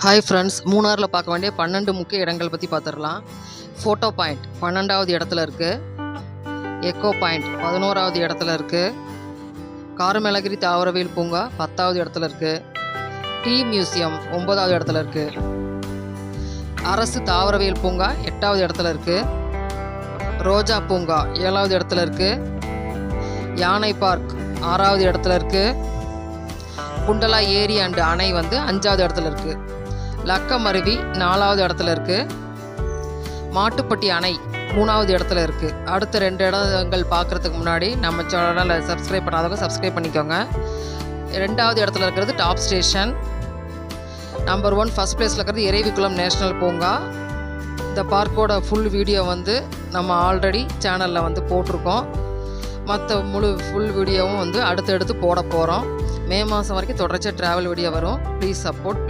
Hi friends, மூணாரில் பார்க்க வேண்டிய 12 முக்கிய இடங்கள் பற்றி பார்த்துடலாம். ஃபோட்டோ பாயிண்ட் 12வது இடத்துல இருக்குது. எக்கோ பாயிண்ட் 11வது இடத்துல இருக்குது. காரமேலகிரி தாவரவியல் பூங்கா 10வது இடத்துல இருக்குது. டீ மியூசியம் 9வது இடத்துல இருக்குது. அரசு தாவரவியல் பூங்கா 8வது இடத்துல இருக்குது. ரோஜா பூங்கா 7வது இடத்துல இருக்குது. யானை பார்க் 6வது இடத்துல இருக்குது. குண்டலா ஏரி அண்டு அணை 5வது இடத்துல இருக்குது. லக்கம் அருவி 4வது இடத்துல இருக்குது. மாட்டுப்பட்டி அணை 3வது இடத்துல இருக்குது. அடுத்த 2 இடங்கள் பார்க்குறதுக்கு முன்னாடி நம்ம சேனலை சப்ஸ்கிரைப் பண்ணாதவங்க சப்ஸ்கிரைப் பண்ணிக்கோங்க. 2வது இடத்துல இருக்கிறது டாப் ஸ்டேஷன். நம்பர் 1 ஃபஸ்ட் பிளேஸில் இருக்கிறது இறைவிக்குளம் நேஷ்னல் பூங்கா. இந்த பார்க்கோட ஃபுல் வீடியோ நம்ம ஆல்ரெடி சேனலில் போட்டிருக்கோம். மற்ற ஃபுல் வீடியோவும் அடுத்தடுத்து போட போகிறோம். மே மாதம் வரைக்கும் தொடர்ச்சியாக ட்ராவல் வீடியோ வரும். Please support.